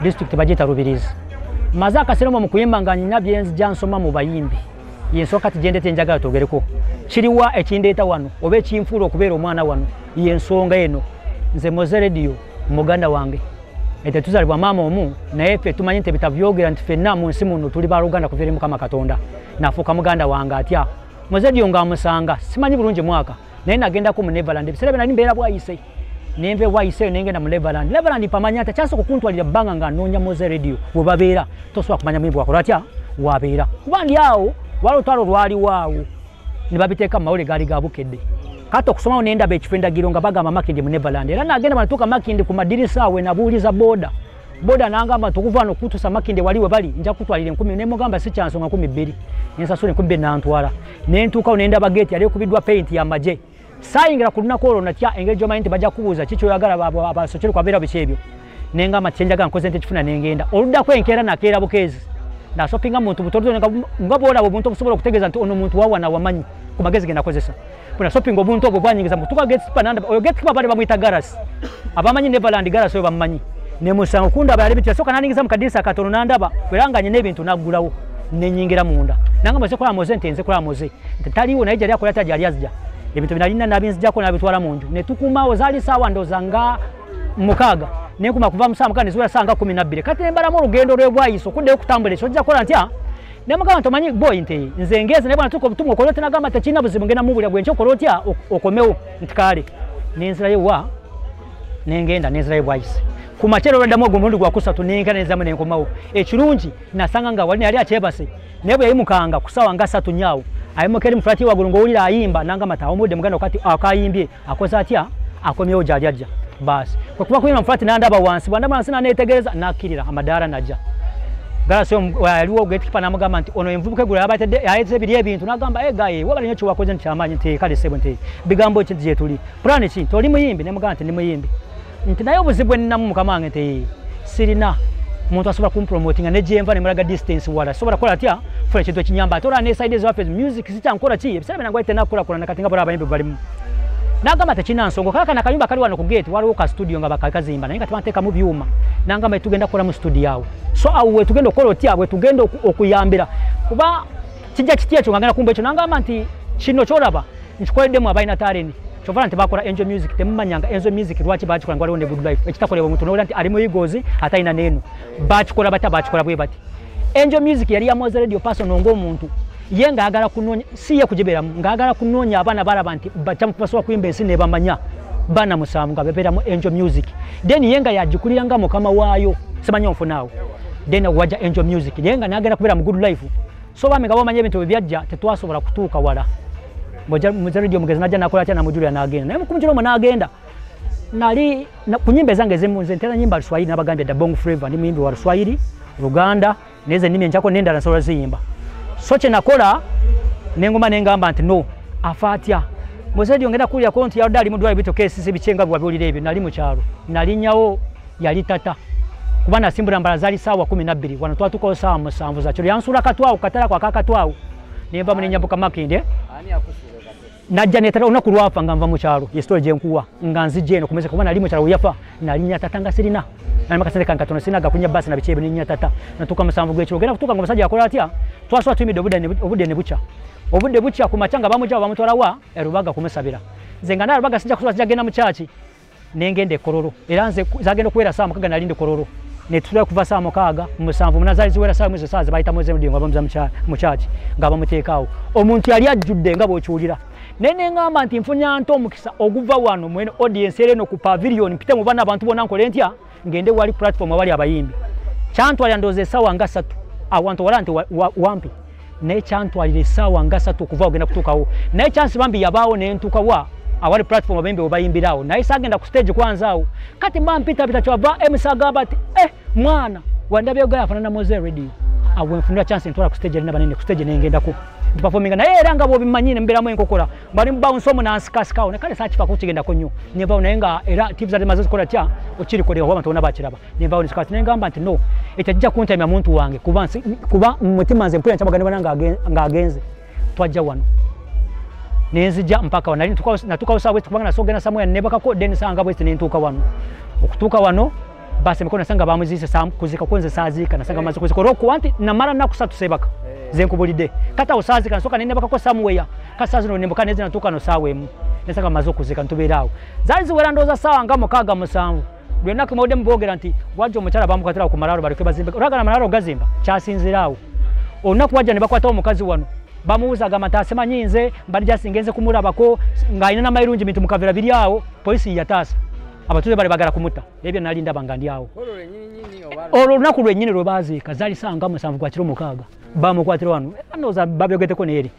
district bajeta Rubirizi mazaka sirimo mu kuyembanganya nabyenzi jansoma mu bayimbi yenso kati gendete njagala togereko kiriwa ekindeta wano obe kimfulo okubeera omwana wano yensonga eno nze Moze Radio muganda wange ete tuzalibwa mama omu naye ffe tumanyi nti bitavyogera nti ffenna mu nsi muno tuli baluganda kuva eri Mukama Katonda nafuuka muganda wange atya Moze Radio ngamusanga simanyi bulungi mwaka naye nagendako mu Neverland ebiseera bye nali mbeera bwayise nenve bwayise nengenda mu Neverland pamanya ate kyanso okukuntwalira bbanga nga nnoonya Moze Radio bwe babeera tosobola kumanya muyimbi wakola atya wabeera kuba ndi awo waliwo olutalo lwali waawo ne babiteeka mu mawule gaali gabukedde kati okusomawo nendaba ekifo endagiro nga bagamba Makindi mu Neverland era nagenda banatuuka Makindi ku madirisa awe nabuuliza boda nangamba tukuva wano kutuusa Makindi wali we bali nja kutwalira 10 ne mugamba si kyansonga 200 nensasula 200 nantwala nentuukawo nendaba geeti yali ekubiddwa paint y'amagye sayingira ku lunaku olwo natya engeri gy'omanyi nti bajja kubuuza kiki oyagala abasokere kwabeera biki ebyo nengamba kyenjagala nkoze nti ekifuna nengenda oluddako enkeera nakeera bukeezi nasopinga muntu butono nga bwolaba obuntu obusobola okutegeeza nti ono muntu wawana wamanyi ku magezi ge nakozesa buna shopping obuntu obwo bwanyingiza mutuka gatekeeper nanda oyo gatekeeper bali bamuyita Garas abamanyi Neverland Garas oyo bamumanyi ne musango kunda bali bitya soka naningiza mu kadisa katono nandaba weranganye n'ebintu naggulawo nenyingira munda nanga mase kola Moze ntenze kola Moze taliwo naye jali akola taji aliazja ebintu binalina nabinzijako nabitwala munju ne tukumawo zali sawa ndozanga mukaga nekuma kuva musama kandi zura sanga 12 kati nembara mu rugendo rwebwayiso kude okutambule sojja kola ntya nemugamba tomanyi boy nte nze ngeze ne bwana tuko butumo okolote nagamba takina buzibu ngena mubulya gwencho okolotya okomewo ntikale nenzira yewa nengenda nenzira yebwayise kumachero rwadamu ogumundu gwakusatu nenkaneza mune nkomawo ekirungi nasanga nga wali ali akyebase nebwe yimukanga kusawa nga 3 nyawo ayimukeri mfrati wagulu ngowulira ayimba nanga mata omude muganda okati akayimbye akoza atya akomyewo jajajja basi kwa kuba kuyima mfrati nandaba wansi bwandaba nsina netegereza nakirira amadara najja Garas aliwo gatekeeper namugamba nti ono envubuke gula yabatedde ayeze biri ebintu nagamba gaye wabali nyo kiwakoze nti amanyi nti kale sebo nti bigambo kintu je tuli plan ki toli muyimbi nemugamba nti ni muyimbi nti nayo buzibwe ninamu mukamange nti sirina muntu asobola kumpromotinga ne jemva ne mulaga distance wala sobola kola atya fule kintu kinyamba tola ne side zo afez music sita nkola ki ebisebe nangwa itena kola nakatinga bora abayimbi balimu nagamba tekina nsongo kaka nakayumba kali wano ku gate waliwo ka studio nga bakakazimba naye katwanteka mu byuma nangamba tugenda kola mu studio yawo so awe tugenda kola otya we tugenda okuyambira kuba kijja kitie cyo ngana kumbe cyo nangamba nti kino cyoraba nchikoledemu abaina talent chovala nti bakola Angel Music temumanyanga Angel Music lwaki bakikola ngwali one good life ekitakolebwa omuntu nolwa nti ali mu igozi ataina nenu bakikola bwe bati Angel Music yali ya Moze Radio person ng'omuntu yenga agala kunonya siye kujibera ngagala kunonya abana baraba nti bachamufaso kuimba ensine ne bamanya bana musamu ngabepera mu Angel Music then yenga yajikuliranga mu kama wayo semanyo mfunawo then waja Angel Music yenga nagenda kubera mu good life so bamenga bamanye ebintu byajja tetwasobola kutuuka wala Moze Radio mugezi najja nakola cyana mujulya nagenda naye mukumjiro mo nagenda nali kunyimbe zange zemunze ntera nyimba Swahili nabagambye da Bongo Flava ndi muyimbi wa Swahili Uganda neze nime nchako nenda na solo ziyimba soche nakola nengoma nengamba nti no afatya Moze Radio ngenda kulya konti ya dali mudwali bito kesi bichenga bwa byoli lebe nali mu kyalo nalinyawo yali tata kubana simbura mbarazali sawa 12 wanatwa tuko sawa musanvu za chiro yansura katwao katala kwa kakatwao nemba mune nyambuka Makinde ani akusule najja netara onakulwafa ngamba mu kyalo yesto je nkuwa nganzi jeno kumeze kubana ali mu kyalo yafa nalinya tatanga sirina na makasere kankatono sinaga kunya basi na bichebe ninya tata natuka musanvu gwekiro genda kutuka ngomusajja yakola atya twaswa tumido obude ne bucha kumachanga bamuja bamutwala wa erubaga kumusabira zenga na rubaga sinja kuswa jagenda mu chachi nengende kororo eranze zagenda kuwera saa mukaga nalinde kororo ne tutula kuva saa mukaga musanvu munazali ziwera saa mwizo saa bayita Moze Radio ngabamza mu chachi ngaba mutekaawo omuntu yali ajjudde ngabo okyulira nene ngamba nti mfunya nto mukisa oguva wano mwene audience ereno ku pavilion mpite mu bana abantu bona nkole ntya ngende wali platform wali abayimbi chantu alyandoze sawa nga 3 awantu walanti wampi ne chantu alile sawa nga 3 kuva ogenda kutukawo ne chance bambi yabawo ne ntuka wa awali platform abembe obayimbirawo naye sagenda ku stage kwanzaawo kati mpita chwa emisagaba ati mwana wandabye gaya afana na Moze Radio awe mfunira chance ntwala ku stage n'abanene ku stage nengenda ku performinga naye era nga bobimanyine mberamu enkokola bali bounce omu na skaskawo ne kale sachi pakukigenda konyo neva unaenga era tips za mazoezi kola tya okiri kolewa abantu bona bakiraba neva uniskas nengamba nti no etajja kuntamya muntu wange kuba mutima nze mpulira nkyamagana bananga ngagenze twajja wano nenzija mpaka wanali natuka usawa west kubanga nasogena samwe nebaka ko den sanga west nentuka wano okutuka wano basi mikono nasanga bamuzise sam kuzika kwenze sazika nasanga maze kuzika roku wanti namara nakusatu sebaka zenkubulide kata usazika nasoka nene baka ko somewhere kasazi no nemboka neze natuka no sawemu nasanga maze kuzika ntuberawo zalizi werandoza sawa ngamo kaga musanvu bwena kumode mbogera nti wajo mucyara bamukatira ku mararo bareke bazimba uraga na mararo gazimba cyasinzirawo onaku wajja ne bakwata omukazi wano bamuuzaga matase manyinze mbali jasingenze kumurabako ngaina na mairunji mitu mukavera biriawo polisi yatasa abatuze bali bagara kumuta ebyo nalinda bangandi yawo olo naku lwenyine lwebazi kazali sanga musanvu kwa kiro mukaga bamukwatira wano anoza babyogete ko neri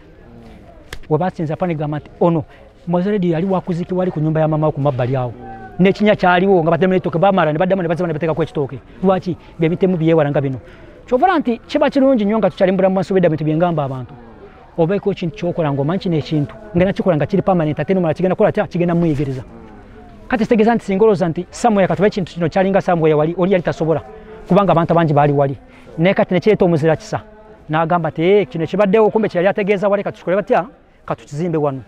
wabasinza pani gamati ono Mozaredi yali wakuziki wali ku nyumba ya mama ku mabali yawo nekinya kyaliwo nga batemene toke bamara ne badamane bazibana beteka ko ekitoke lwaki byemitemu biye waranga bino chovalanti chiba kirungi nyonga tuchalimbura mu masubeda bitu byengamba abantu obeko kintu chokola ngo manchi ne kintu ngena chikola nga kiri permanent ateno mara kigenda kola kya kigenda muyigereza kati stegeza nti singoloza nti samwe yakatuba kintu kino kyalinga samwe ya wali oli yali tasobola kubanga abantu abanji bali wali ne kati ne kyeto omuzira kisa nagamba te kino kibaddewo kumbe kyali ategeeza wali katuchikole batya katuzimbe wano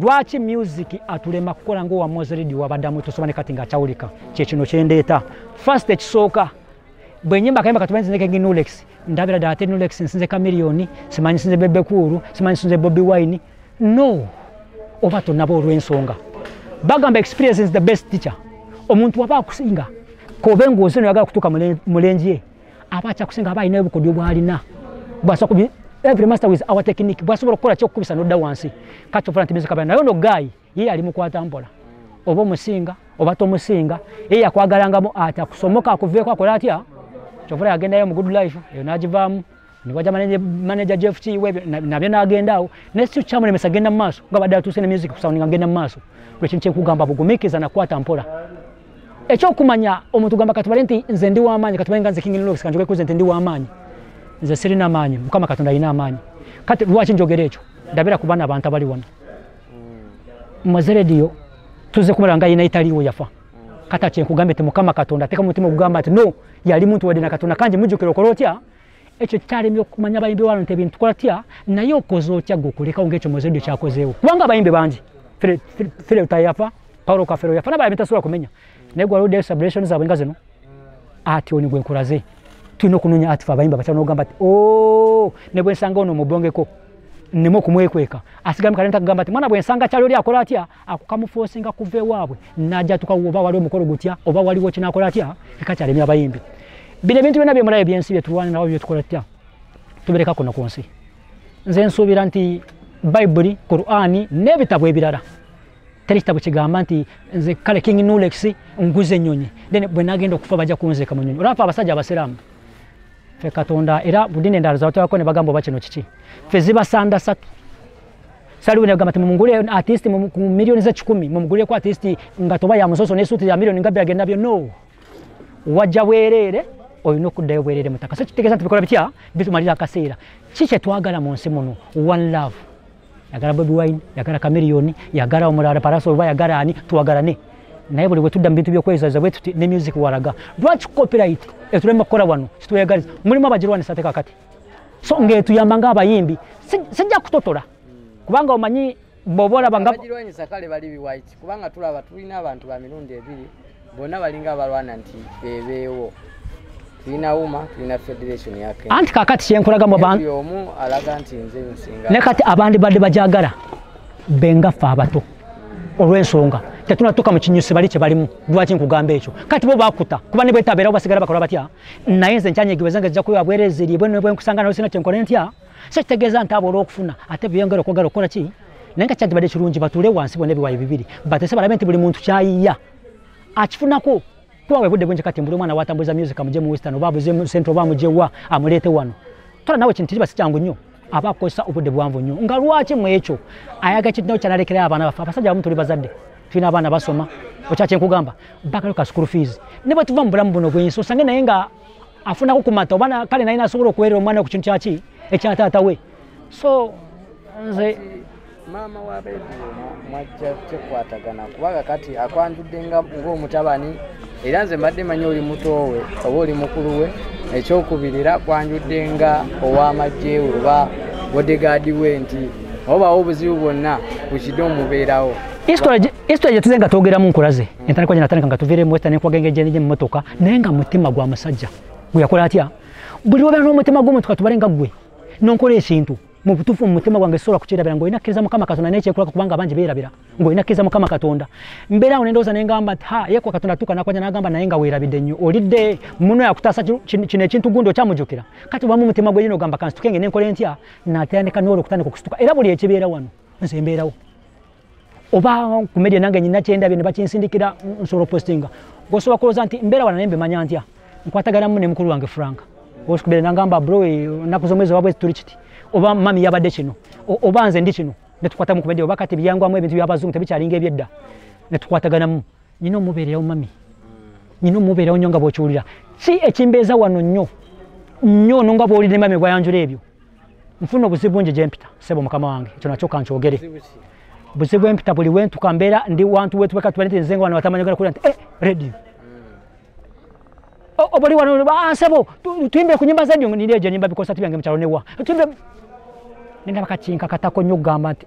lwaki music atulema kukola ngo wa Mozaredi wabadamu tusobane kati nga chawulika kye kino kyendeeta first ekisoka bwenyimba kayimba katubenze neke Nulex ndabira date Nulex nsinze kamilioni simanyi sinze Bebe Kuru simanyi sinze Bobby Wine no obato nabo olwensonga bagamba experience is the best teacher omuntu waba kusinga kobengo ozeno yaga kutuka mulenje abacha kusinga abayi nayo bukodyo bwalina bwasa kubi every master with our technique bwasobola kukola kyo kubisa no dawansi kacho front music kabana nayo no guy ye ali mukwata mpola obo musinga obato musinga ye yakwagalangamo ata kusomoka akuveko akola atya Chovura agenda yo mu good life yo najivamu ni waja manager Jeff T web nabye nagendao next chamu ne mesagenda maso ngabadala tusene music kusoundinga ngenda maso kwekinche kugamba bugumikiza na kwata mpola echo kumanya omuntu gamba katubalenti nze ndi wa amanyi katubalenga nze King Nulex kanjoke kuze ndi wa amanyi nze sirina amanyi mukama katonda ina amanyi kati lwachi njogere echo ndabira kubana abantu abali wona Mozaredi yo tuze kumulanga ina italiwo yafa kata kyenkugambe te mukama katonda teka mutima kugamba ati no yali muntu wadina katonda kanje mujukiro kolotya echo cyari myo kumanya bayimbe wano nte bintu kolatya nayo kozo kya gokuleka ungecho Mozaredi kyakozewo wanga bayimbe banji file utayafa Paulo Kafero yafa nabaye bitasura kumenya negwa road celebration za bwenga zeno ati oni gwenkuraze tuino kununya ati fa bayimba bachano gamba ati oh nebwe nsanga ono mubongeko nimo kumwekweka asigama kalenta kugamba ati mwana bwe nsanga cyalo lya kolatya akukamuforcinga kuve wabwe najja tukawoba wali omukoro gutya oba wali wo kina kolatya ikacyale mya bayimbi bine bintu bina byemulaye byensi byetulwana nawo byetukolatya tubereka kono konsi nze nsubira nti Bible Qur'ani nebitabo ebirara terista kigamba nti nze kale King Nulex nguze nyonyi then bwe nagenda okufa baja kunzeka mu nyonyi urafa abasajja abasiramu fe katonda era budine ndaro zato yakone bagambo bakino kichi fe ziba sanda satu sali wene gamba mungule artist mu milioni za 10 mungule kwa artist ngatoba ya musoso ne suti ya milioni ngabe agenda byo no wajja werere oyino kudayo werere mutaka so kitegeza tubikola bitya bitu malira kaseera kiche twagala mu nsi muno one love yagala Bobby Wine yagala Chameleone yagala omulala paraso oba yagala ani tuwagalane naye buli wetudda mbintu byokwezaza bwetu ne music waraga lwaki copyright etulema kola wano situyagaliza mulimo abajirwane sateka kati so ngetu yambanga abayimbi sijja kutotola kubanga omanyi bobola banga abajirwane sakale bali white kubanga tulaba tulina abantu ba mirundi ebiri bonna balinga abalwana nti bebeewo tulina uma tulina federation yake anti kakati kyenkulaga mu bantu yomu alaga nti nze nsinga ne kati abandi badde bajagala benga fa abato olwensonga tetunatuka mu kinyusi bali kye balimu lwaki nkugamba ekyo kati bo bakuta kuba ne betabera basigala bakola batya naye nze nkyanye gibezanga zijja kuba bwerezeri bwene bwe nkusanga no sina kyenkole ntya se kitegeza nti abo olwokufuna ate byongera okwagala okukola ki nenga kyadde badde kirungi batule wansi bwene biwayi bibiri batese balabe nti buli muntu kyayiya akifunako kuba webudde bwenje kati mbuli mwana watambuza music amuje mu western oba buze mu central oba muje wa amulete wano tola nawe kintu kiba sikyangu nnyo abakosa obudde bwanvu nnyo nga lwaki mu ekyo ayaga kitino kyanalekera abana bafa abasajja bamu tuli bazadde tulina abaana basoma okyache nkugamba bakaluka school fees ne bwe tuva mu bulamu buno bwenso sange naye nga afunako kumata obana kale naye nasobola okuweerera omwana ku kintu kyaki ekyataata we so nze mama wa bebi mwajja tekwatagana kubaga kati akwanjudde ng'omutabani era nze mbadde manyi oli mutowe oba oli mukulu we ekyokubirira kwanjudde nga ow'amagye oba bodegaadi we nti obawo obuzibu bwonna bukidde omubeerawo History tuzenga togera mu nkulaze entane kwa natane kanga tuvire mu western kwa genge jenje mmotoka nenga mutima gwa musajja guyakola atya buli wabera no mutima gwo mutuka tubalenga gwe nonkole ekintu mu butufu mu mutima gwange sola kuchira ngo inakiriza mukama katonda neche kulaka kubanga banje berabira ngo inakiriza mukama katonda mbera unendoza nengamba ha yeko katonda tuka nakwanya nagamba nayenga werabide nnyo olidde muno yakutasa kine ekintu gundo kyamujukira kati bamu mutima gwe gamba kanstukenge nenkole ntya natandika nolo kutandika kustuka era buli ekibeera wano nze mbeerawo oba kumedia nange nyina kyenda bine bakinsindikira nsoro postinga gosoba koloza nti mbera wana nembe manya ntya nkwatagana mu ne mukuru wange Frank osikubere nangamba bro nakuzomweza wabwe tuli kiti oba mami yabadde kino oba nze ndi kino netukwata mu kumedia oba kati byangwamu ebintu byabazungu tebikyalinga ebyedda netukwatagana mu nyino mubeererawo mami nyino mubeererawo nnyo nga bw'okiwulira ki ekimbeeza wano nnyo nonga bw'olidde mami bwayanjula ebyo nfuna obuzibu bungi gye mpita sebo mukama wange ekyo nakyo kankyogere buzibu empita buli wentuka mbeera ndi wantu wetu weka tubalete nzenga wano batamanyagala kula nti radio obuli wano sebo tuimbe ku nyimba zanyu nireje nyimba bikosa tibyange mchalo newa tuimbe nenda bakachinka katako nnyo gamba nti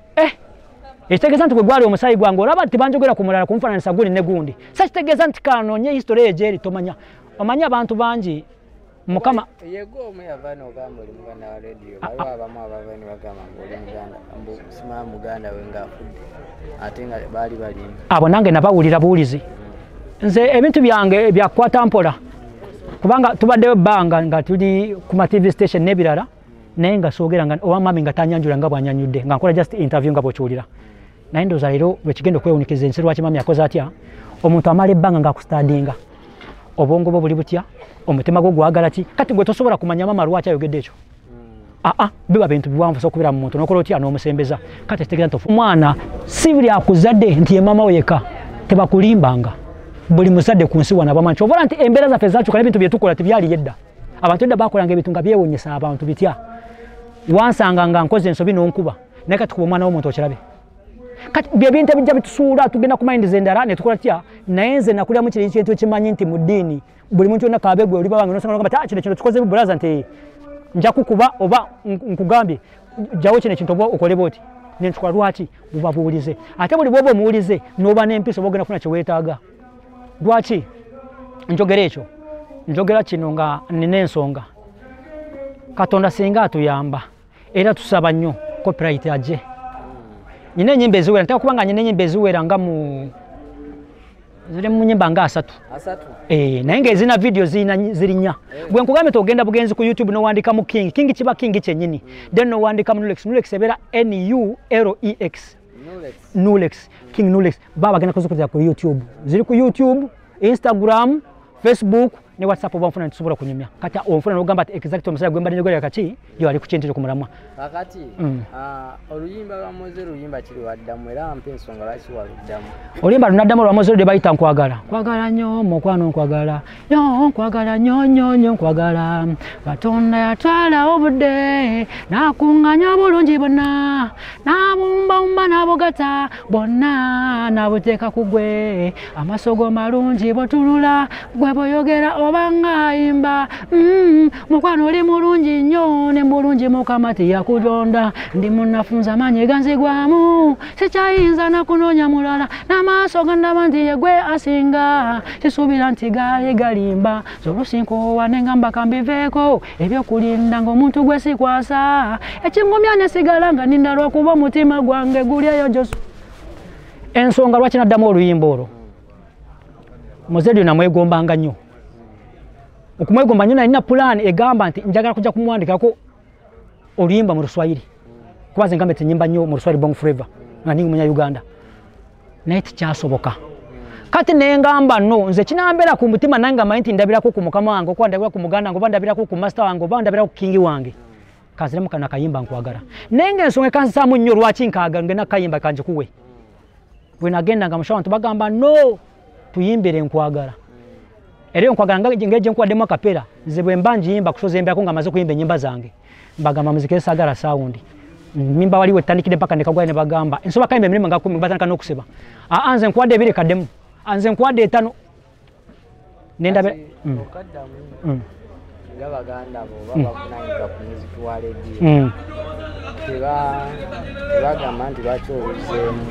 ekitegeza nti gwali omusayi gwange olaba tibanjogera kumulala kumfananisa guli ne gundi sakitegeza nti kanonye history ejeri tomanya omanya abantu bangi mukama yego omuyavana ogamba oli muganda wa radio baliwo abamu abavani bagamba ng'oli muganda mbu simala muganda we ng'afudde ate nga baali balimba abo nange nabawulira buwulizi nze ebintu byange byakwata mpola kubanga tubaddeyo bbanga nga tuli ku ma TV station n'ebirala naye nga soogera nga oba mami nga tanyanjula nga bwanyanyudde nga nkola just interview nga bw'okiwulira naye ndowooza leero bwe kigenda okwewunikiza ensi lwaki mami akoze atya omuntu amala ebbanga ng'akustandinga obwongo bwo buli butya omutima gwo gwagala ki kati gwe tosobola kumanya mama lwaki ayogedde ekyo biba bintu biwanvu sokubeera mu muntu nokola otya n'omusembeza kati kitegeeza nti omwana si buli akuzadde nti ye mama we yekka tebakulimbanga buli muzadde ku nsi wano bamanyi obola nti embeera zaffe zakyuka n'ebintu bye tukola tibyali yedda abantu edda bakolanga ebintu nga byewuunyisa abantu bitya wansanga nga nkoze ensobi n'onkuba naye kati kuba omwana w'omuntu okirabe kati bye bintu ebijja bitusuula tugenda ku mayindi z'endala ne tukola tya naye nze nakuliramu kintu ekimanyi nti mu ddiini buli muntu yonna kaabegwe oli babange nosanga nogamba kino tukoze bibulaza nti nja kukuba oba nkugambye jjawo kino ekintu oba okole bwoti nentukola lwaki buba buwulize ate buli bwoba omuwulize n'oba n'empisa oba ogenda kufuna kye weetaaga lwaki njogera ekyo njogera kino nga nina ensonga katonda singa atuyamba era tusaba nnyo copyright ajje nyina enyimba eziwera ntaka kubanga nyina enyimba eziwera nga ziri mu nyimba nga asatu naye ng'ezina video ziri nnya bwe nkugambye togenda bugenzi ku YouTube n'owandikamu king kiba king kyennyini then n'owandikamu nulex ebeera NULEX Nulex King Nulex baba bagenda kuzikulira ku YouTube ziri ku YouTube Instagram Facebook ne WhatsApp obamfuna ntusobola kunyumya kati onfuna n'ogamba ati exact omusaya gwemba njogera kati yo ali ku kintu kyo kumulamwa kakati oluyimba lwa Moze luyimba kiri waddamu era mpa ensonga lwaki waluddamu oluyimba lunaddamu lwa Moze lwe bayita nkwagala nnyo mukwano nkwagala nnyo nkwagala Katonda yatwala obudde n'akuŋŋanya bulungi bonna n'abumba n'abogata bonna n'abuteeka ku gwe amasogo malungi botulula gwe boyogera obanga ayimba mukwano oli mulungi nnyo ne mulungi mukama teyakutonda ndi munafunza maanyi ganzigwamu sikyayinza nakunoonya mulala n'amaaso gandaba nti ye gwe asinga sisuubira nti gaali galimba zolusinkowa nengamba kambiveeko ebyokulinda ng'omuntu gwe sikwasa ekingumya nesigala nga ninda lwakuba omutima gwange gulyayo Josu ensonga lwaki naddamu oluyimba olwo Moze namwegombanga nnyo okumwegomba nnyo nalina plan egamba nti njagala kujja kumwandikako oluyimba mu Luswayiri kuba nze ngambe tenyimba nnyo mu Luswayiri Bongo Flava nga ndi Munya-Uganda naye tikyasoboka kati nengamba no nze kinambeera ku mutima nange amanyi nti ndabirako ku mukama wange okuba ndabira ku muganda wange oba ndabirako ku master wange oba ndabirako ku kingi wange kaziremu kana kayimba nkwagala naye ng'ensonga ekansaamu nnyo lwaki nkaaga ngena kayimba kanje kuwe bwe nagendanga mushawo abantu bagamba no tuyimbire nkwagala era nkwagala ngeje nkwaddemu akapera nze bwe mba njiyimba kusoza embeerako nga maze kuyimba ennyimba zange mbagamba muzike saagala sound mmimba waliwo ettandikidde mpaka nekagwayo ne bagamba ensoba kayimba emirembe nga 10 batandika n'okuseba nze nkwadde 2 kaddemu nze nkwadde 5 nendabira nga baganda bo baba kunayinza ku muziki wa radio tebagamba nti lwaki oluzeemu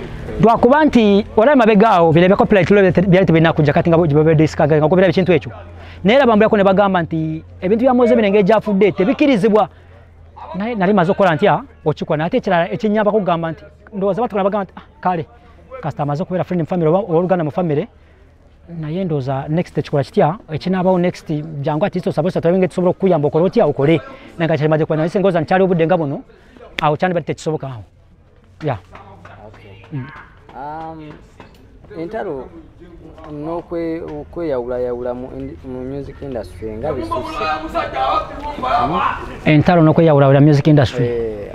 lwakuba nti olaba mabegaawo birebe copyright byali tebinakuja kati nga babediskaga nga kubira ekintu ekyo naye labambulako ne bagamba nti ebintu bya Moses Birenge gyafudde tebikirizibwa naye nali maze okukola ntya okikola naye ate ekirala ekinyamba kugamba nti ndowooza batukula bagamba nti kale kasita amaze okubeera friend mu family oluganda mu family naye ndowooza next ekikola kitya ekinaabawo next jangu ati tosabose tubenge tusobola okukuyamba okole otya okole nanga kyalimaze kuba naye ngooza nkyali obudde nga buno awo kyandi bati tekisoboka awo ya entalo n'okweyawulayawula mu music industry nga bisusse entalo n'okweyawulayawula music industry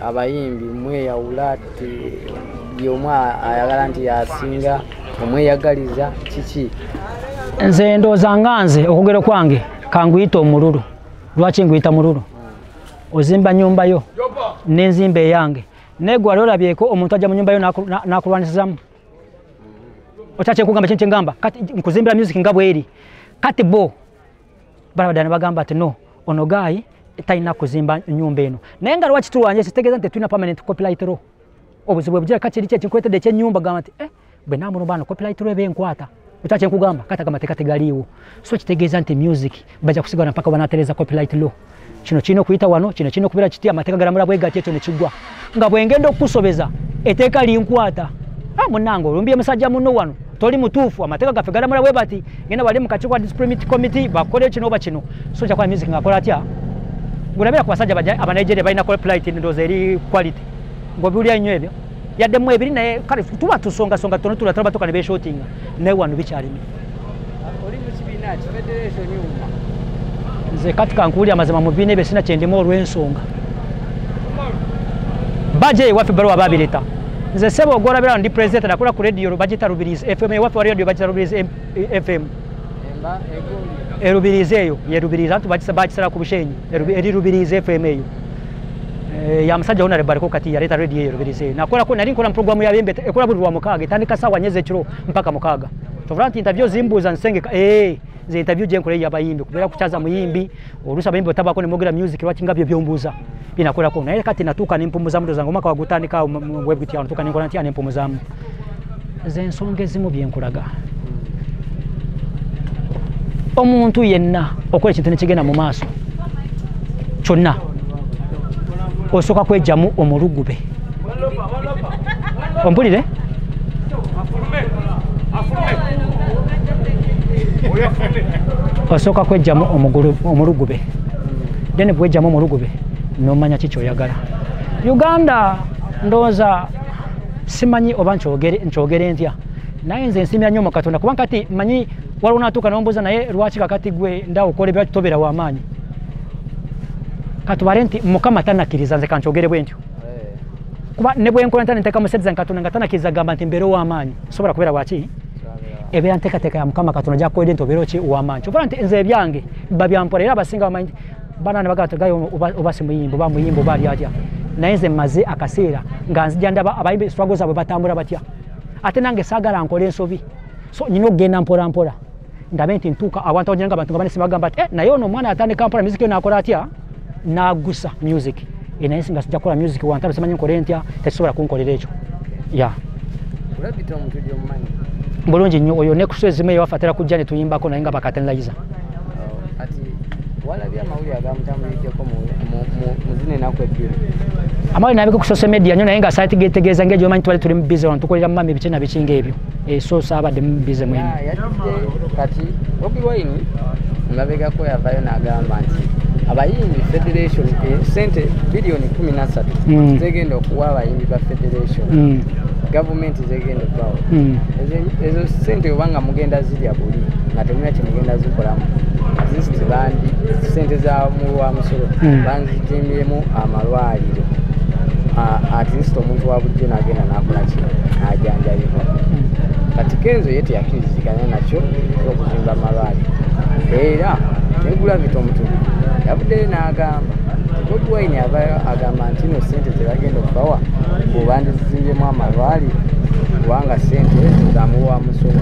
abayimbi mweyawula buli omu ayagala nti yasinga omweyagaliza kiki nze ndowooza nga nze okugero kwange kanguyita omululu lwaki nguyita mululu ozimba nyumba yo n'enzimba eyange naye gwe wali olabyeko omuntu ajja mu nyumba yo n'akulwanisizamu okyakyekugamba kintu kyengamba kati nkuzimbira music nga bweri kati bo balabadala ne bagamba ati no ono gaayi talina kuzimba nyumba eno naye nga lwaki tulwanye kitegeeza nti tulina permanent copyright law obuzibu bw'ebugira kati kiri ekinkwetedde ekyennyumba gamba nti bwe namulumba ano copyright law eba enkwata okyakyekugamba kati agamateeka tegaliiwo so kitegeeza nti music bajja kusigala mpaka banaatereza copyright law kino kirina okuyita wano kino kirina okubeera kiti amateeka galamula bwe gati ekyo ne kiggwa nga bwengenda okukusobeza etteeka linkwata munange olumbye musajja munno wano toli mutuufu amateeka gaffe galamula bwe bati genda wali mu kakiiko ka discipline committee bakole kino oba kino so kyakola music ng'akola atya ng'olabira ku basajja abanigeria balina copyright ndowooza eri quality ng'obiwulira nnyo ebyo yaddemu ebiri naye kale tuba tusongasonga tono tula batuuka ne beeshootinga naye wano bikyalimu oli mu kibiina ki federation uma nze kati kankuwulira amazima mu bibiina ebyo sina kyendimu olw'ensonga baje ewaffe baluwa babireta nze sebo ogolabira ndi president nakola ku radio bagita Rubirizi FM ewaffe wa radio bagita Rubirizi FM Rubirizi eyo ye Rubirizi antu bakisala ku Bushenyi eri Rubirizi FM eyo ya musajja ona lebariko kati ya leta radio eyo Rubirizi nakola ko nali nkola programu ya bembe ekola buli wa mukaga tandika sawa nyeze kiro mpaka mukaga tovrant interview zimbuza nsengeka ze interview je nkole yabayimbi kubera kuchaza muyimbi olusa bayimbi otabako ne mogera music lwaki ngabyo byombuza binakola ko naye kati natuka nempumuza mudo zangu maka wagutandika web kiti natuka ninkola nti anempumuza ze nsonga ezimu byenkulaga omuntu yenna okola ekintu nekigenda mu maaso kyonna osoka kwejjamu omulugube ompulire osoka kwejjamu omulugube dene bwejjamu omulugube nomanya kiki oyagala Uganda ndowooza simanyi oba nkyogere ntya naye nze nsimira nnyo mu Katonda kuba kati manyi waliwo naatuuka nombuuza naye lwaki kakati gwe ndawo okola ebyo tobeera w'amaanyi katubale nti Mukama tanakkiriza nze kankyogere bwe ntyo kuba ne bwe nkola nteeka musediza Katonda nga tanakkiriza gamba nti mbeera ow'amaanyi sobola kubeera waki ebeera nteekateeka ya Mukama Katonda gyakukoledde nti obeera ki ow'amaanyi kyobola nti nze ebyange biba byampola era abasinga bamanyi bana ne bagamba gayo oba si muyimbo oba muyimbo oba ali atya naye nze mmaze akaseera nga nzija ndaba abayimbi struggle zaabwe batambula batya ate nange saagala nkole ensobi so nyina okugenda mpola mpola ndabe nti ntuuka awantu awo abantu nga banesi bagamba nti naye ono omwana atandika mpola music yo naakola atya n'agusa music naye singa sijja kukola music wantalo simanyi nkole ntya tekisobola kunkolera ekyo ya olabita omuntu gy'omumanyi bulungi nnyo oyo nekuso ezimu eyo wafatira kujja ne tuyimbako naye nga bakatenlayiza ati walabye amawulire agamutambuliddeko mu zino ennaku ebbiri amawulire nabiko ku social media nnyo naye nga saiti getegeeza ng'egyo omanyi twali tuli mu bize wano tukolera mumami biki na bikinga ebyo so saabadde mu bize mwene kati Bobi Wine mabegako yavayo n'agamba nti abayimbi federation sente biliyoni 13 zegenda okuwa abayimbi ba federation gavumenti zegenda okubawo ezo sente obanga mugenda zirya buli nga temulina kyemugenda zikolamu atleast bandi sente za mulwa musolo banzitimbyemu amalwaliro atleast omuntu wa bulijjo n'agenda n'akola ki n'ajanjabibwa kati Kenzo ye teyakiriziganya nakyo okuzimba amalwaliro era negula bito omutugu yavuddeyo n'agamba Bobi Wine agamba nti no sente zebagenda okubawa bw'obandi zizimbyemu amalwaliro kubanga sente zamuwa musolo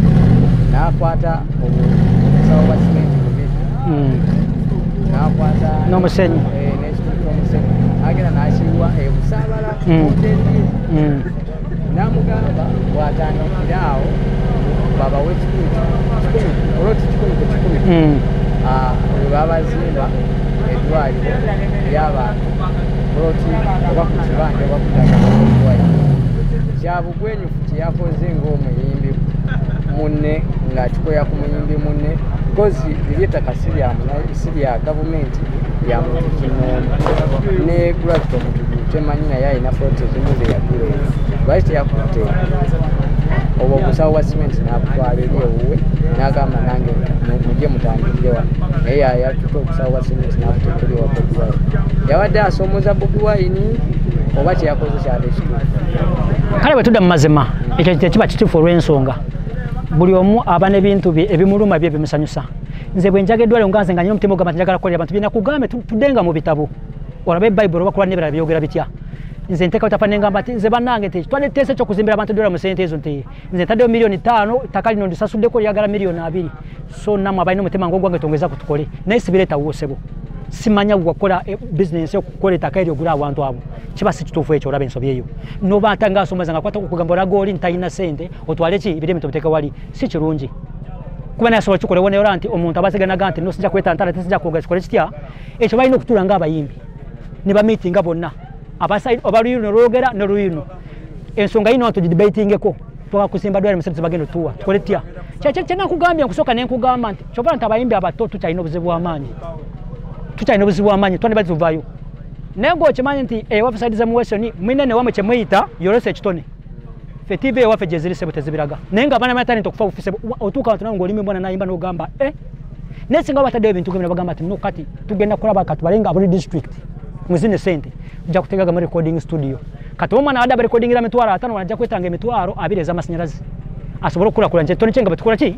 n'akwata omusawo wa simenti mubiri n'akwata n'omusenyi n'ekitutu omusenyi nagenda n'asiibwa ebusaabala hoteri n'amugamba bw'atandikira awo babawe olwoti 10 bwe babazimba eddwaliro ly'abantu olwoti oba ku kibanja oba ku ddagala eddwaliro kyabugwenyufu kyeyakoze ng'omuyimbi munne ng'akikoya ku muyimbi munne kozi eby'ettaka si lya gavumenti lya muntu kinoomu ne gravity omuntu temanyi naye alina poloti ezimu ze yagula lwaki teyakutte obwo omusawo wa simenti n'abutwala eri ewuwe n'agamba nange mujje mutandikire wano naye yatuta omusawo wa simenti n'abuteekera ewa Bobi Wine yabadde asoomoza Bobi Wine oba kyeyakoze kyali ekituufu kale bwe tudda mu mazima ekyo kiba kituufu olw'ensonga buli omu aba n'ebintu bye ebimuluma bye bimusanyusa nze bwe njaga eddwaliro nga nze nga nnyo omutima ogamba njagala kukolera abantu byena kugambe tuddenga mu bitabo olabe Bible oba Quran n'ebirala byogera bitya nze nteeka butafa nengamba ati nze bannange nti twaleteese ekyokuzimbira abantu eddwaliro mu sente ezo nti nze ntaddeyo miliyoni 5 ttaka lino ndisasuddeko lyagala miliyoni 2 so nammwe abalina omutima ng'ogwange tongeza kutukole naye sibireetawoosebo simanya wakola business okukola ettaka eryo ogula abantu abo kiba si kituufu ekyo olaba ensobi eyo noba atanga asomoza nga kwata okugamba olaga oli ntalina sente otwale ki ebirime tobiteeka wali si kirungi kuba nasobola kikolewo neera nti omuntu abasiganaga nti nosijja kwetantala tesijja kwogera kikole kitya ekyo balina okutuula ng'abayimbi ne bamiitinga bonna oba luyino lwogera ne luyino ensonga yino tugidebatingeko twakusimba ddwaliro musente bagenda otuwa tukole tutya kyenakugambye nkusooka nenkugamba nti kyova nti abayimbi abato tukyalina obuzibu bw'amaanyi twandi bazivaayo naye ng'okimanyi nti ewaffe saidi ze muwesoni mwine newamwe kyemuyita yolesa ekitone ffe TV ewaffe gye ziri ssebo tezibiraga naye nga abaana batalenti okufa bufise otuuka abantu nawe ng'olimi mbona nayimba n'ogamba naye singa bataddeyo ebintu gebyo bagamba ati no kati tugenda kulaba katubalenga buli district mwezine sente ojja kutegaga mu recording studio kati omwana wadde abarecordingira emitwalo 5 wanajja kwetanga emitwalo 2 ez'amasanyalaze asobole okukulakula nti toni kyenga betukola ki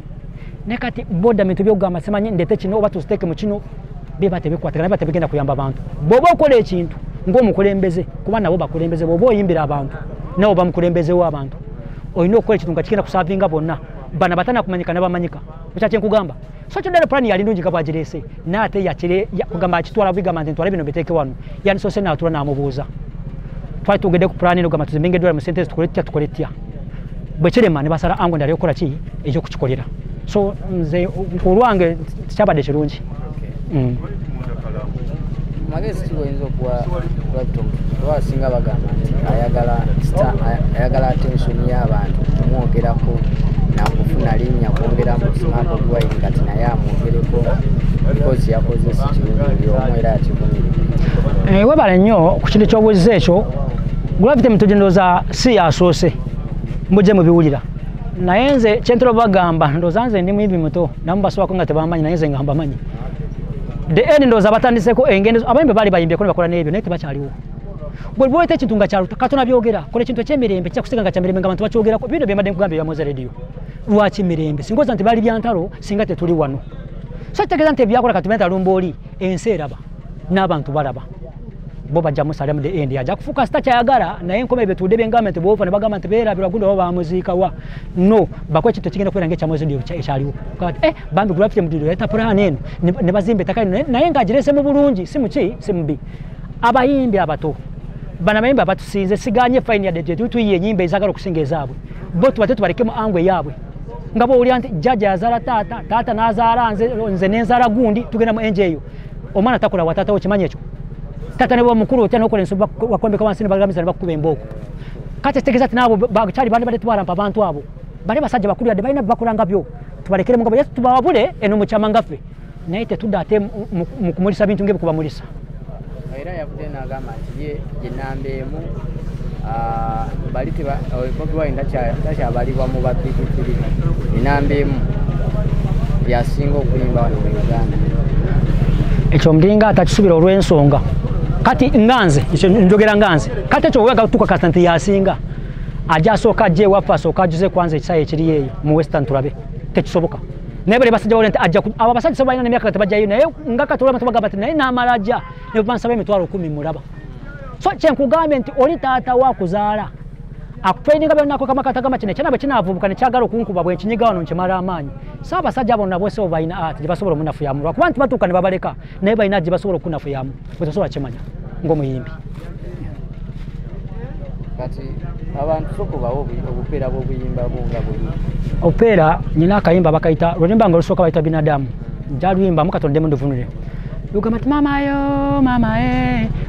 naye kati boda bintu by'okugamba simanyi ndete kino oba tuziteeke mu kino beba tebikwatagana beba tebigenda kuyamba abantu bw'oba okola ekintu ng'omukulembeze kuba nabo bakulembeze bw'oba oyimbira abantu nawe oba mukulembeze w'abantu olina okukola ekintu nga kigenda kusaavinga bonna bana batana kumanyika n'abamanyika ekya kyenkugamba so kyodala pulani yali ndungi nga bwagireese naate kugamba akitwala bigamba nti ntwala bino biteeke wano yandisoose n'atula n'amubuuza twali tugende ku pulani eno gamba tuzimbinga eddwaliro mu sente ezo tukole tutya bwe kirema ne basala ango ndali okukola ki ekyokukikolera so nze olwange kyabadde kirungi magezi kiwoyinza okuwa lwasinga bagamba nti ayagala attention y'abantu omwogerako nakufuna linnya kwongeramu sinako Bobi Wine kati naye amwogereko because yakoze si kirungi omu era yakivumira webale nnyo ku kintu ky'obuuliza ekyo Gravity mutugyendoza si yasoose mujje mubiwulira naye nze kyentera bagamba ndooza nze ndi muyimbi muto namu baswako nga tebamanyi naye nze nga mbamanyi the end ndooza batandiseko engendo abayimbi bali bayimbyeko ne bakola n'ebyo naye tebakyaliwo bwe bwete ekintu nga kyaluta katona byogera kola ekintu ekyemirembe kyakusiga nga kyamirembe nga abantu bakyogerako bino byemadde nkugambye byamuza radio lwaki mirembe singoza nti bali byantalo singa tetuli wano so kitegeeza nti ebyakola katumenta lumbooli ensi eraba n'abantu balaba bo bajja musalemu the end yajja kufuuka sitakyayagala naye enkoma ebyo tudde byengambe nti boofa ne bagamba nti beerabirwa gundi oba bamuziika wa no bakola ekintu ekigenda kubeera ng'ekyamuzi radio ekyaliwo bambi Gravity mudido yaleeta pulaani eno ne bazimba ettaka lino naye ng'agirese mu bulungi si muki si mubi abayimbi abato bana mayimbi abatusinze siganye fine yadde tuyiye enyimba ezagala okusinga ezaabwe bo tubate tubalekemu angwe yaabwe nga bowulira nti jjajja yazaala taata n'azaala nze n'enzaala gundi tugenda mu enje eyo omwana takola wa taata wo kimanyi ekyo taata ne bwa mukulu otya n'okola ensobi bakwembeka wansi ne bagambisa ne bakukuba embooko kati ekitegeeza nti naabo bakyali bandi badde tubalampa abantu abo bali basajja bakulu yadde balina bibakola nga byo tubalekere mugabo yesu tubawabule eno mu kyama ngaffe naye tetudde ate mu kumulisa bintu ng'ebyo kubamulisa era yavudde n'agamba nti ye ginambeemu bali Bobi Wine takyabalibwa mu babbikikiri enambeemu yasinga okuyimba wano mu Uganda ekyo mudinga atakisubira olw'ensonga kati nganze ekyo njogera nganze kati ekyo wega tuka kata nti yasinga ajja asooka ajja ewaffe asooka ajuze kwanza ekisaayi ekiri eyo mu western tulabe tekisoboka naye bali basajja bawulira nti ajja abo abasajja balina n'emyaka tebajjayo naye nga katolama tebagamba nti naye n'amala ajja ne bansaba emitwalo 10 mulaba so kyenkugambye nti oli taata wakuzaala akutraininga byonnako kamakatagamba kino ekyanabwe kinaavubuka nekyagala okunkuba bwe nkinyiga wano nkimala amaanyi so abasajja bonna bwesebo balina ati gye basobola omunafuyamu lwakuba nti batuuka ne babaleka naye balina gye basobola okunafuyamu bwe tosobola kimanya ng'omuyimbi. Kati abantu sokubawo obupeera bw'obuyimba bunga buli. Opeera nyina akayimba bakayita lwemba nga lusooka bayita binadamu. Jalwimba mukatondemu nduvunule. Lugamba mama yo mama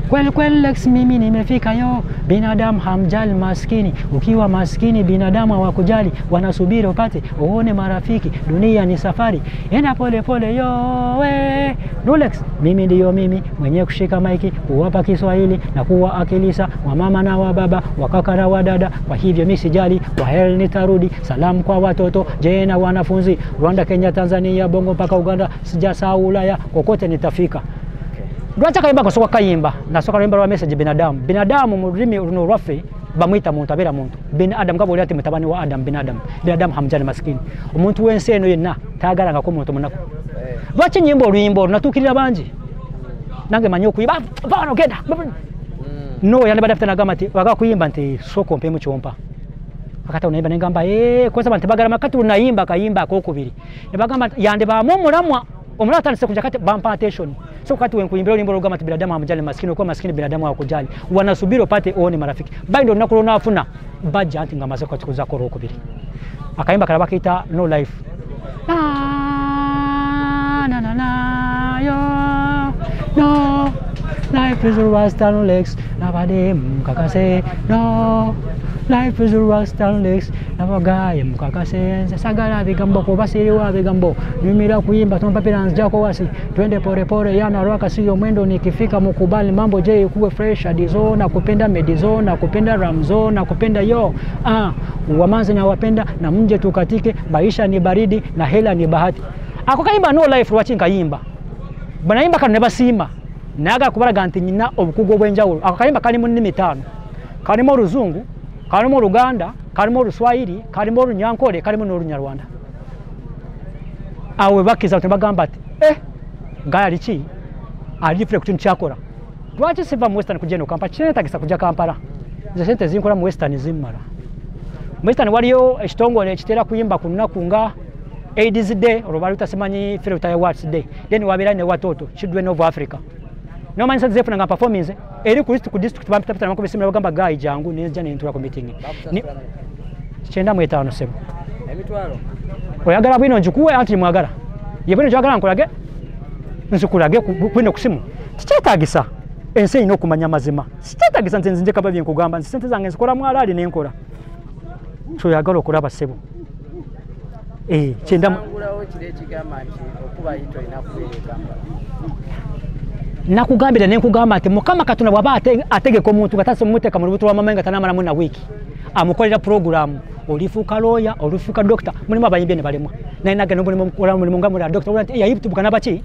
kweli Lex mimi nimefika yo. Binadamu hamjali maskini, ukiwa maskini binadamu hawakujali, wanasubiri upate uone marafiki, dunia ni safari, enda pole pole yo we. Rolex mimi ndiyo mimi mwenye kushika maiki, kuwapa Kiswahili na kuwa akilisa wa mama na wa baba, wa kaka na wa dada, kwa hivyo mimi sijali, kwa heri nitarudi, salamu kwa watoto, je na wanafunzi, Rwanda, Kenya, Tanzania, Bongo mpaka Uganda, sijasahau Ulaya, kokote nitafika. Lwacha kayimba kosoka kayimba nasoka kayimba lwa message binadamu. Binadamu mu rurimi runo rwafe bamwita muntu abera muntu. Bin Adam gabo lyati mutabani wa Adam binadamu. Binadamu hamjani maskini. Omuntu wense eno yenna tagala nga ko muntu munako. Lwachi nyimbo oluyimbo natukirira banji. Nange manyo kuyiba bano genda. No yani badafita nagamati waga kuyimba nti soko mpe mu chompa. Akata unaimba nengamba kwa sababu ntibagala makati unayimba kayimba kokubiri. Nebagamba yande ba mulamwa omulala atandise kuja kati bampa attention. So kati wenkuyimbira olimbo lugamba binadamu hamjali maskini, kwa maskini binadamu hawakujali, wanasubiri upate uone marafiki. Baindo nakulona afuna baja ati ngamaze kwa chikuza ko rokubiri. Akayimba kalaba kita no life. Na na na yo no life is a rasta Lex nabade mukakase no life is a rasta Lex nabagaye mukakase sagala bigambo ko basiriwa bigambo nimira kuyimba tumpa plans jako wasi twende pore pore yana rwaka sio mwendo nikifika mukubali mambo je kuwe fresh adizona kupenda medizona kupenda ramzona kupenda yo wamanzi na wapenda na mje tukatike maisha ni baridi na hela ni bahati. Ako kayimba no life lwachinga yimba bana yimba kanu nebasima naga kubaraga nti nyina obukugo bwenjawulo. Ako kayimba kalimo nnimi 5 kalimo Ruzungu, kalimo Luganda, kalimo Luswahili, kalimo Runyankole, kalimo n'Olunyarwanda. Awe bakiza tebagamba ati ngaya lichi alifre kutuntu kyakora. Lwaki siva mu Western kujeno Kampala chineta kisa kuja Kampala ze sente zinkola mu Western zimmala. Mu Western waliyo ekitongole ekitera kuyimba kunaku nga AIDS Day olubaluta simanyi Filter Awards Day, then wabira ne watoto Children of Africa. No man said zefu nga performance eri ku district bampita namakome simira bagamba gayi jangu neja ne ntura ku meeting ni chenda mu 5 sebo emitwalo oyagala bwino njikuwe anti mwagala yebwino njagala nkolage nsukulage bwino kusimu kikyetagisa ense ino kumanya mazima kikyetagisa nze kaba bye nkugamba nze sente zange nzikola mwalali nenkola so yagala okulaba sebo chenda ngulawo kire kigamba nti okuba yito inakubeereka nakugambira nenkugamba ati mukama katuna bwaba ategeka omuntu gatase muteka mu lubuto lwa mamenga tanamala mu na wiki amukolera program olifuka lawyer olifuka doctor mulimu abayimbi ne balemwa nainaga mulimu nga mula doctor ya YouTube kana bachi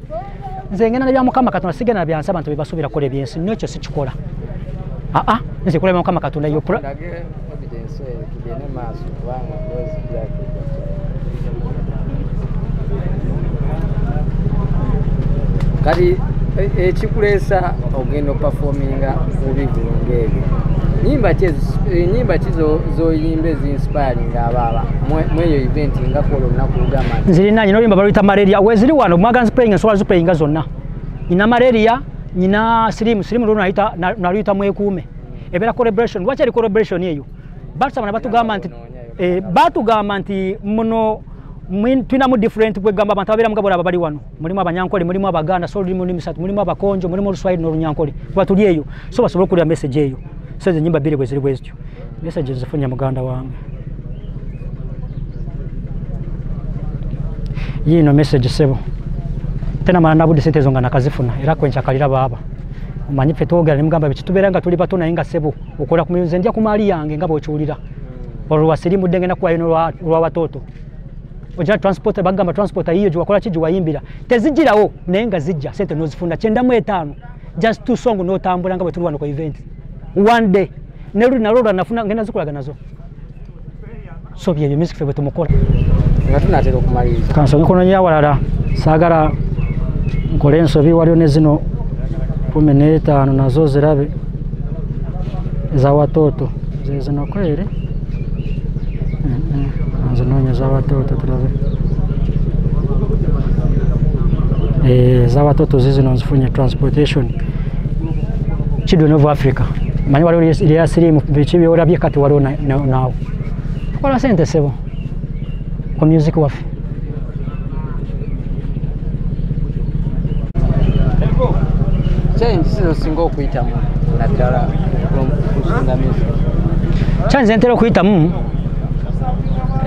nze ngena na bya mukama katuna sigena na byansa abantu bibasubira kole byensi nokyo sikikola nze kola mukama katuna yo evidence kigene maso kubanga ngozi byake kali ekikulesa ogendo performinga ubivunge nyimba chizo zoyimbe zinspiring ababa mweyo event nga kolo nakugama zirina nyino limba balita malaria weziri wano mwaga spraying so azupayinga zonna ina malaria nyina slim runo naita naluita mwekume ebera collaboration wacha ri collaboration yeyo batsa batu gamanti muno twina mu different kwe gamba abantu abera mugabo abali wano mulimu abanyankole mulimu abaganda so mulimu misatu mulimu abakonjo mulimu Luswahili n'Olunyankole batuli eyo so basobola kulya message eyo so nyimba bire kweziri kwezityo message zifunya muganda wange yino message sebo tena mana budi sente zonga nakazifuna era kwencha kalira baba umanyi petogera ne mugamba bitubera tuli bato na inga sebo ukola kumuyunze ndya kumali yange ngabo okyulira olwasiri mudenge na kwa ino lwa watoto ojja transport bagamba transport hiyo jwa kola kiji wayimbira tezijirawo nenga zijja sente nozifunda chenda mu 5 just two song no tambula ngabo tuli wano kwa event one day nelu na roda nafuna ngena zikulaga nazo so bye music febe tumukola ngatunatero kumaliza kanso nkono nya walala sagala nkolenso bi waliyo nezino 15 nazo zirabe za watoto zino kwere zinonya za watoto turabe za watoto zizi nozifanya transportation Children of Africa manyi waliwo lya sirimu biki byolabye kati waliwo naawe tukola sente sebo ku music waffe change singo okuyitamu naddala kusunga music change ntera okuyitamu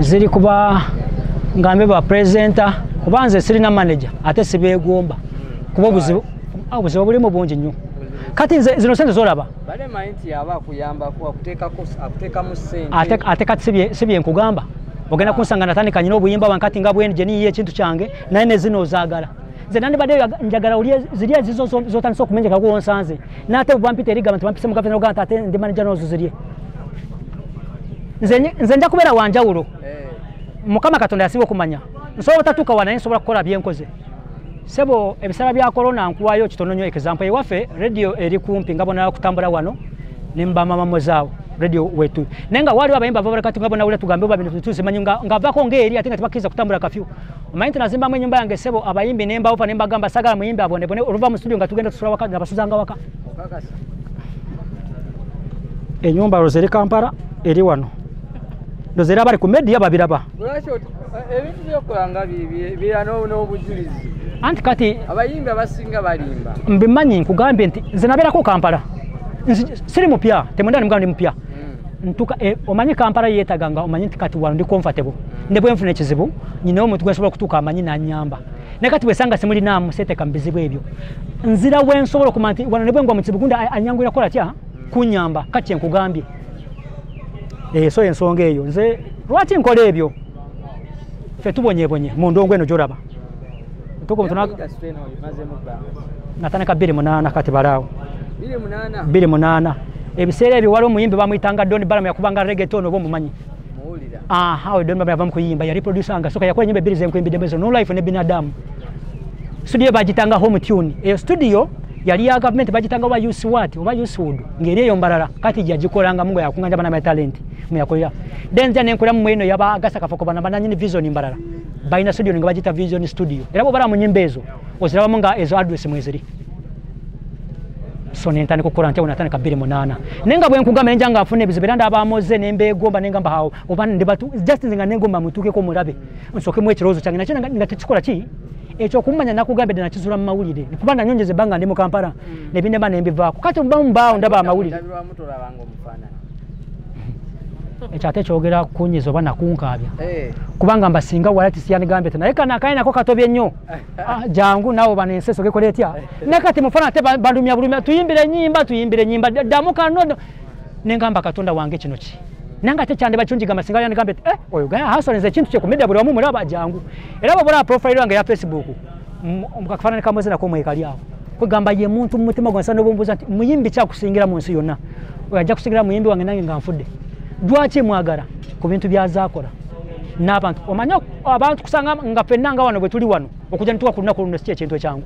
ziri kuba ngambe ba presenter kubanze sirina manager ate sibeegomba kuba obuzibu bulimu bungi nnyo kati zino sente zolaba bale mayinti yaba kuyamba akuteka mu sente ate kati sibye nkugamba ogenda kunsanga natandika nyina obuyimba wankati nga bweni jeniye ekintu kyange naye ne zino ozaagala nze nandi badde njagala zirye zizo zotandisa okumenyeka ku onsanze nate bubampita eri gavumenti bampise mu gavumenti oganta ate ndi manager nozo zirye nze nja kubeera wanjawulo mukama katonda yasiba okumanya nsobola otatuuka wana naye nsobola kukola byenkoze sebo ebisala bya corona nkuwayo kitono nnyo example ewaffe radio eri kumpi nga bona kutambula wano nemba mama mozaawo radio wetu nenga waliwo abayimba babarakati nga bona ule tugambe babino tuzimanyi nga vako ngeri ate nga tebakkiza kutambula kafyu omayinti nazimba mu ennyumba yange sebo abayimbi nemba opa nemba gamba sagala muyimbi abonebone oluva mu studio nga tugenda tusula waka nga basuzanga waka ennyumba rozeri Kampala eri wano ndozera bali ku media babiraba ebintu byokulanga bibira n'obujulizi anti kati abayimbi abasinga balimba mbimanyi nkugambye nti nze nabeerako Kampala siri mupya temwenda nimugamba ndi mupya ntuka omanyi Kampala yeetaganga omanyi nti kati wano ndi comfortable ne bwe nfuna ekizibu nyina omuntu gwe nsobola okutuuka amanyi n'anyamba naye kati bwesanga simulinaamu seeteka mu bizibu ebyo nzira bwe nsobola okumanya nti wano ne bwe ngwa mu kizibu gundi anyangwira kola tya kunyamba kati nkugambye so ensonga eyo nze lwaki nkola ebyo ffe tubonyebonye mu ndongo eno gyolaba natandika 28 kati balaawo 28 ebiseera ebyo waliwo omuyimbi bamuyitanga Don Balamu yakubanga reggaeton oba omumanyi Don Balamu yava mu kuyimba yali producer nga soka yakola ennyimba ebbiri zenkuyimbidde No Life ne Binadamu studio bagitanga home tune eyo studio yali ya government bagitanga oba Youthwood ngeri eyo mbalala kati jagikolanga mungu yakunganja bana talent muyakolera denja nenkola mu eno yaba agasa kafoko bana bananyini vision mbalala baina studio nga bagita Vision Studio era bo bara mu nyimba ezo oziraba munga ezo address mweziri so nentani kukola ntya unatandika 28 nenga bwe nkugamba nenja nga afune ebizibu era ndaba amoze nembegomba nenga mbahawo oba ndi batu just nga nengomba mutuke ko mulabe nsoke mu ekirozo kyange nakyo nga tekikola ki ekyo kumanya nakugambye nakizula mu mawulire kubanga nyongeze banga ndi mu Kampala ne binde bana embivaako kati mbao ndaba amawulire ekyate kyogera kunyiza oba nakunkaabya kubanga mbasinga walati siyanigambye naye kana kaina ko katobye nnyo jangu nawo bana enseso gekole etya ne kati mufana te bandumya bulumya tuyimbire nyimba damuka no nengamba katonda wange kino ki nanga te kyande bachunjiga masinga yanigambye oyo gaya hasoneze ekintu kye ku media buli wamu mulaba jangu era bobola profile yange ya Facebook mukafana kamweze na komwe kali awo kugamba ye muntu mumutima gwansa n'obumbuza nti muyimbi kya kusingira mu nsi yonna oyaja kusingira muyimbi wange nange nga nfudde dwaki mwagala ku bintu byazakola n'abantu omanya abantu kusanga nga fenanga wano bwe tuli wano okuja ntuwa ku lunaku luno si ekintu ekyangu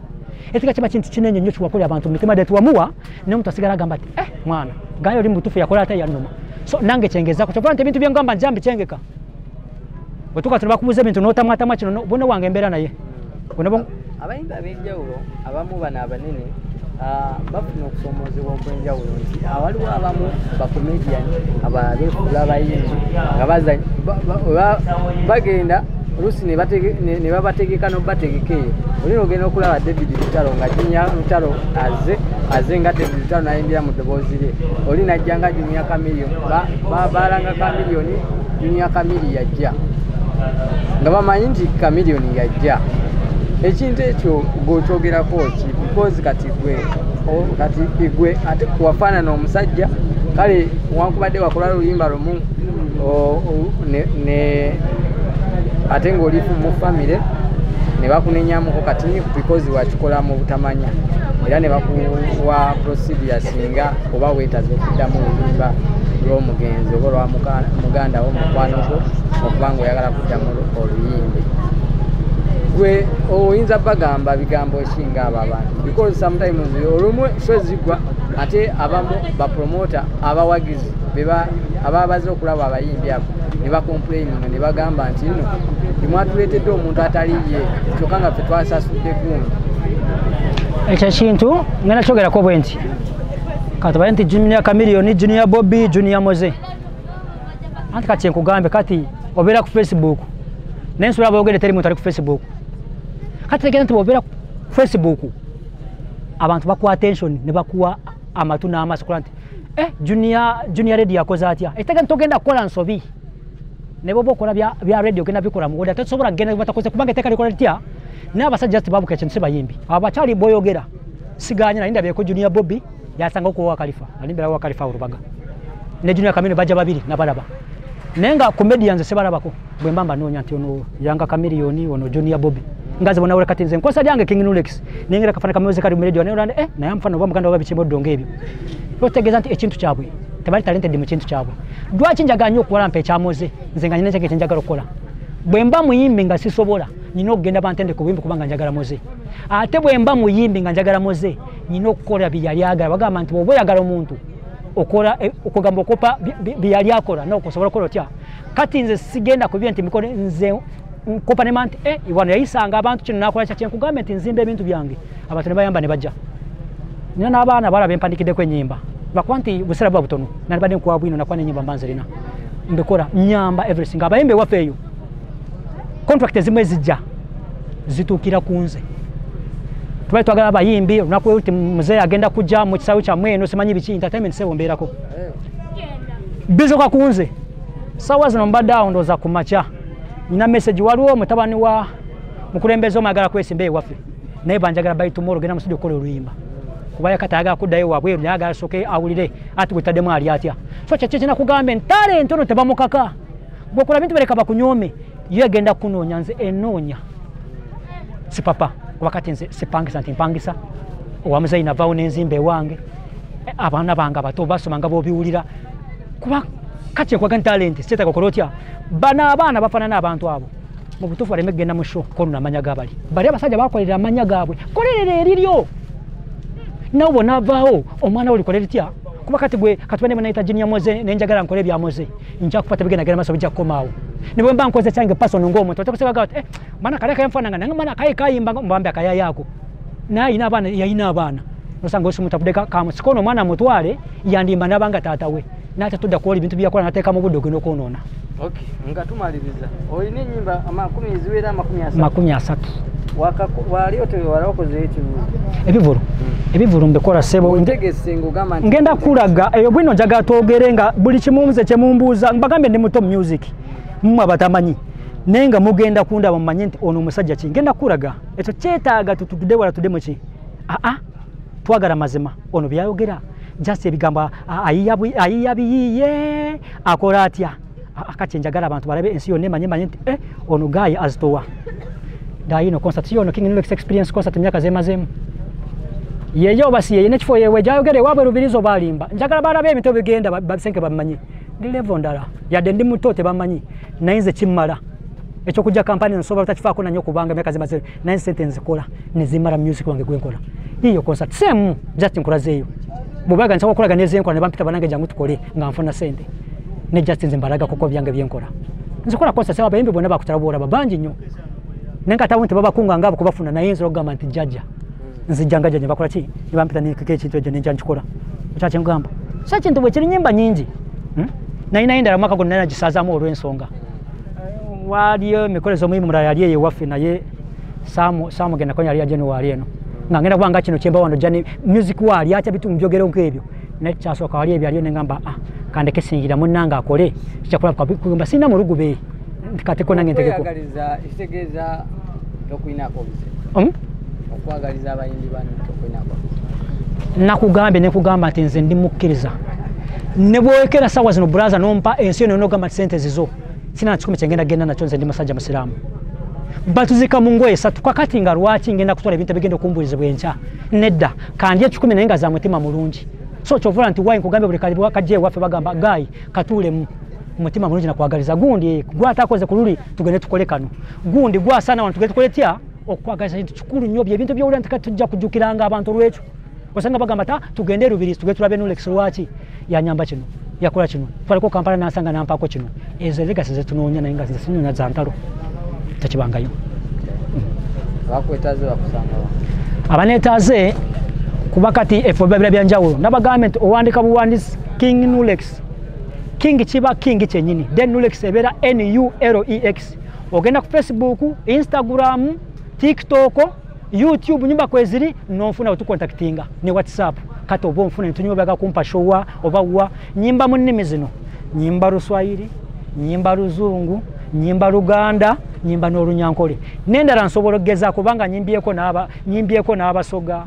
etika kiba kintu kinene nnyo kiwakolera abantu mu mitima detu wamuwa ne omuntu asigala agamba ati mwana gayo oli mutufu yakola ate yannuma so nange kyengezako kyokula nti ebintu byengamba njambi kyengeka bwe tukatuna bakubuza ebintu n'otamwatamwa kino bonna wange embeera naye abayimbi ab'enjawulo abamu bano abanene bafuna okusomoozebwa okw'enjawulo nti waliwo abamu bakomediani abeefula abayimbi nga bagenda oluusi ne babategeka n'obategeka eyo olina ogenda okulaba David Lutalo nga Junior Lutalo aze nga David Lutalo nayimbira mu ddoboozi lye oli najja nga Junior Chameleon baalanga Chameleon Junior Chameleon yajja nga bamanyi nti Chameleon yajja ekintu ekyo gw'okyogerako ki because kati gwe ate wafaanana omusajja kale wankubadde wakola luyimba lumu ate ng'oli mu famire ne bakunenyamuko kati because wakikola mu butamanya era ne bakuwa procedure singa oba weetaze okuddamu oluyimba lw'omugenzi oba lwa muganda wo mukwano gwo okubanga oyagala kuddamu oluyimbi gwe oyinza bagamba bigambo ekinga abo abantu because sometimes olumu shozigwa ate abamu bapromota abawagizi ababaze okulaba abayimbi abo ne bakomplaininga ne bagamba nti nno timwatuleetedde omuntu atali ye kyokka nga ffe twasasudde gundi ekyo kintu ngenda kyogerako bwe nti katabaye nti Junior Chameleone, Junior Bobby, Junior Moze. Anti kati nkugambe kati obera ku Facebook. Nensula boogere teri muntu ali ku Facebook. Kati tegenda nti obera ku Facebook. Abantu bakuwa attention ne bakuwa amatu n'amaso nti Junior Radio yakoze atya. Etega ntogenda kukola nsobi. Ne bobo kola bya radio genda bikola mu oda tosobola genda batakoze kubanga eteka likola litya. N'abasajja just babuka kintu sebayimbi. Abachali boyogera. Siganya nalinda beko Junior Bobby yasanga ko wa Khalifa. Alimbera wa Khalifa urubaga. Ne Junior Chameleone baja babiri nabalaba. Nenga comedians sebalabako. Bwe mbamba nonya nti ono Yanga Chameleone ono Junior Bobby. Ngaze bona ule katinze nkosa lyange King Nulex. Nengera kafana kamuze kali mu radio ne na yamfana bwa muganda wabichimo donge ebyo. Yotegeza nti ekintu kyabwe. Tebali talented mu kintu kyabwe. Dwachi njaganyo okuwala mpe kyamoze. Nze nga nyine kyeke njagala okukola. Bwe mba muyimbi nga sisobola. Nyino okugenda bantende ku bimbi kubanga njagala moze. Ate bwe mba muyimbi nga njagala moze. Nyino okukola byali agala. Bagamba nti bwe yagala omuntu. Okola okugamba okopa byali akola no kusobola kola tya. Kati nze sigenda ku bintu mikone nze kopa ne manti iwana yayisanga abantu kino nakola kya kyenkugambe nti nzimbe ebintu byange. Abantu ne bayamba ne bajja. Nina n'abaana bala bempandikide kwe nyimba. Bakwanti busera bwa butono. Nali bade kwa bwino nakwane nyimba mbanzerina. Mbekora nyamba everything. Abayimbe wafeyo. Contract zimwe zijja zitukira kunze. Tubaye twagala abayimbi nakwe uti muzee agenda kujja mu kisawu kya mweno simanyi biki entertainment sebo mberako. Bizo kwa kunze. Sawa zino mbada ondoza kumacha. Nina message waliwo mutabani wa mukulembezo magala kwesimbe wafe. Naye banjagala bayi tomorrow gena musudi okole oluyimba. Kubaya kataga kudayo wabwe nyaga soke awulire ati gutademu ali atya. So kyeche nakugambe ntale ntono tebamukaka. Gwokola bintu bereka bakunyome. Yegenda kunonya nze enonya. Si papa wakati nze sipangisa ntimpangisa owamuzayi navaawo n'enzimba ewange abaana bange abato basoma nga b'obiwulira kuba kati ekwaga talenti sitaka kola otya bana abaana bafaanana abantu abo mu butuufu baleme kgenda mu show kono namanya gabali bali abasajja bakolera amanya gaabwe kolerera eriryo nawe bonaavaawo omwana olikolera etya kuba kati gwe katubane manaita Junior Moze nenjagala nkole bya Moze nja kupata bigenda genda maso bijja kukomaawo nibo mba nkoze cyange person ng'omuntu otakuseba mana kale kayamfana nga mana kayi kayimba mbambe akaya yako na ina abana yayina abana nosanga osu mutapudeka kamusikono mwana mutwale yandimba nabanga tatawe nata tudda kuoli bintu byakola nateka mu buddo gino konona. Okay ngatumaliriza oyine nyimba amakumi ziwera makumi asatu wali otewe walakoze ekivu ebivuru mbekola sebo ntegese ngugamba ngenda kulaga eyo bwino njaga togerenga buli kimumuze kyemumbuza mbagambe ndi muto music mmwe abatamanyi nenga mugenda kunda bamanyi nti ono musajja ki ngenda kulaga ekyo kyetaaga tutudde wala tudde ki twagala mazima ono byayogera just ebigamba ayiyabiyiye akola atya akati njagala abantu balabe ensi yonna emanyi nti ono gayi azitowa dayino concert yono King Nulex experience concert myaka zemazemu yeyo basi yeye nekifo yewe jayogere wabwe rubirizo balimba njagala balabe emito bigenda babisenke bamanyi ndi level ndala yadde ndi mutote bamanyi nainze kimmala ekyo kujja kampani nsoba utakifaako nanyo kubanga myaka zemazemu nainze sentence kola nezimara music wange gwenkola hiyo concert same just nkulazeyo bubaga nsawo kolaga nezenkola ne bampita banange jangu tukole nga nfuna sente ne just nzimbaraga koko byange byenkola nzikola concert sawa bayimbi bonna bakutarabora babanji nnyo nenga tawunte baba kunga ngabo kubafuna na yinzo ogamba nti jajja nzijanga jajja bakola ki nibampita ni kike kintu ejo nenja nkikola uchache ngamba sa kintu bwe kiri nyimba nyingi na inaenda mwaka gonna nagisazamu olw'ensonga waliyo mikolezo muhimu mulala yali ye wafe naye samu genda konya ali January eno ngangenda kubanga kino kyemba wano jani music wali acha bitu mbyogero nkebyo ne kyasoka wali ebyo aliyo nengamba kandeke singira munanga akole kyakola kugamba sina mu rugube kateko nange ntegeko itegeza tokuinako okwagaliza abayimbi bani tokuinako nakugambe nekugamba ati nze ndi mukkiriza ne bwekera sawa zino brother nompa ensi eno nogamba sente zizo sina chikumi kyengenda genda nacho nze ndi musajja musiramu batuzika mu ngoye esatu kakati nga lwaki ngenda kutwala ebintu bigenda kumbuliza bwencha nedda kandi 10 nenga za mutima mulungi so chovula nti wine kugambe buli kalibu akaje wafe bagamba gayi katule mu mutima mulungi na kwagaliza gundi gwatakoze kululi tugende tukole kano gundi gwa sana wantu tugende tukole tya okwagaliza kintu kikulu nnyo ebintu byo ulanta katujja kujukiranga abantu lwecho osanga bagamba ta tugende rubiri tugende tulabe Nulex lwaki yanyamba kino yakola kino twaleko Kampala nasanga nampako kino ezo legacy zetunonya nainga zinsinyona za ntalo takibangayo bakwetaze bakusanga abanetaze kuba kati efo babira byanjawulo n'abagambye owandika buwandiisi King Nulex King kiba King kyenyini then Nulex ebera NULEX ogenda ku Facebook Instagram TikTok YouTube nyumba kweziri nofuna otukontaktinga ne WhatsApp kati obo mfuna ntunyobaga kumpa showa obawa nyimba mu nnimi zino nyimba Luswahili nyimba Luzungu nyimba Luganda nyimba n'Olunyankole nendala nsobola ogeza kubanga nyimbyeko n'Abasoga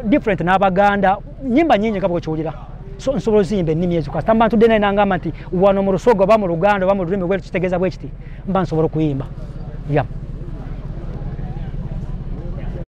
different n'Abaganda nyimba nyinyi kabo kyolira so nsobola zimbe nnimi ezo kati abantu dena nangamba nti wano mu Lusoga ba mu Luganda ba mu lulimi bwe tutegeeza bwe kiti mba nsobola kuyimba yeah